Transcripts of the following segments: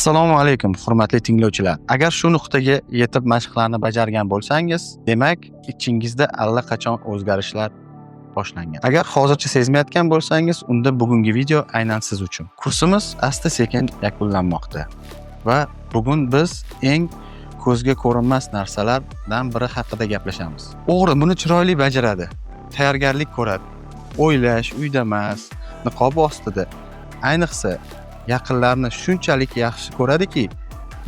Assalomu alaykum, hurmatli tinglovchilar. Agar shu nuqtaga yetib mashqlarni bajargan bo'lsangiz, demak, ichingizda allaqachon o'zgarishlar boshlangan. Agar hozircha sezmayotgan bo'lsangiz, unda bugungi video aynan siz uchun. Kursimiz asta-sekin yakunlanmoqda va bugun biz eng ko'zga ko'rinmas narsalardan biri haqida gaplashamiz. O'g'ri buni chiroyli bajaradi, tayyorgarlik ko'radi. O'ylash uyda emas, niqob ostida. Ayniqsa yaqinlarni shunchalik yaxshi ko'radiki,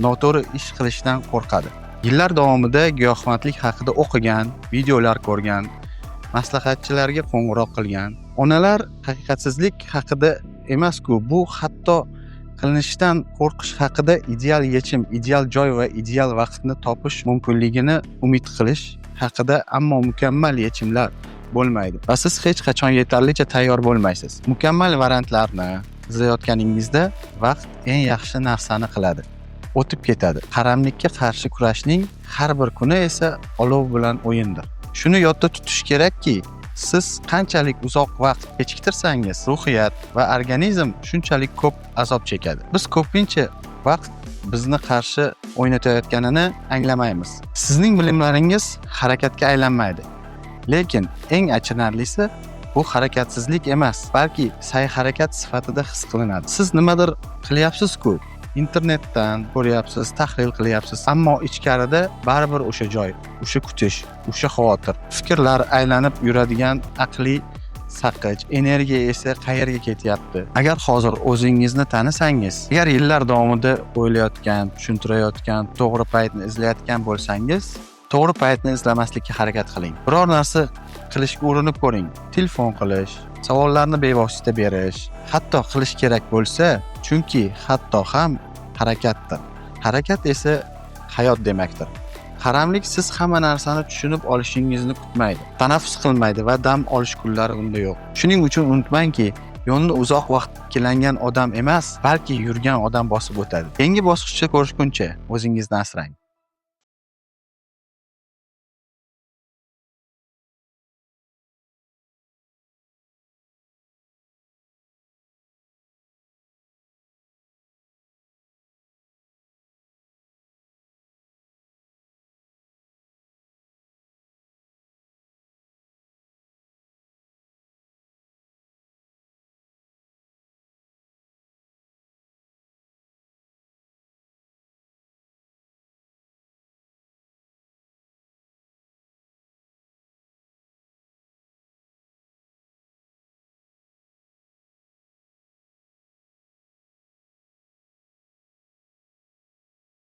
noto'g'ri ish qilishdan qo'rqadi. Yillar davomida giyohvandlik haqida o'qigan, videolar ko'rgan, maslahatchilarga qo'ng'iroq qilgan. Onalar haqiqatsizlik haqida emas-ku, bu hatto qilinishdan qo'rqish haqida ideal yechim, ideal joy va ideal vaqtni topish mumkinligini umid qilish haqida, ammo mukammal yechimlar bo'lmaydi va siz hech qachon yetarlicha tayyor bo'lmaysiz. Mukammal variantlarni izlayotganingizda vaqt eng yaxshi narsani qiladi. O'tib ketadi. Qaramlikka qarshi kurashning har bir kuni esa olov bilan o'yindir. Shuni yodda tutish kerakki, siz qanchalik uzoq vaqt kechiktirsangiz, ruhiyat va organizm shunchalik ko'p azob chekadi. Biz ko'pincha vaqt bizni qarshi o'ynatayotganini anglamaymiz. Sizning bilimlaringiz harakatga aylanmaydi. Lekin eng achinarlisi bu harakatsizlik emas, balki sa'y-harakat sifatida his qilinadi. Siz nimadir qilyapsiz-ku, internetdan ko'ryapsiz, tahlil qilyapsiz, ammo ichkarida baribir o'sha joy, o'sha kutish, o'sha xavotir, fikrlar aylanib yuradigan aqliy saqich, energiya esa qayerga ketyapti? Agar hozir o'zingizni tanisangiz, agar yillar davomida o'ylayotgan, tushuntirayotgan, to'g'ri paytni izlayotgan bo'lsangiz, to'g'ri paytni izlamaslikka harakat qiling. Biror narsa qilishga urinib ko'ring. Telefon qilish, savollarni bevosita berish, hatto qilish kerak bo'lsa, chunki hatto ham harakatdir. Harakat esa hayot demakdir. Qaramlik siz hamma narsani tushunib olishingizni kutmaydi. Tanaffus qilmaydi va dam olish kunlari unda yo'q. Shuning uchun unutmangki, yo'lni uzoq vaqt ikkilangan odam emas, balki yurgan odam bosib o'tadi. Keyingi bosqichda ko'rishguncha o'zingizni asrang.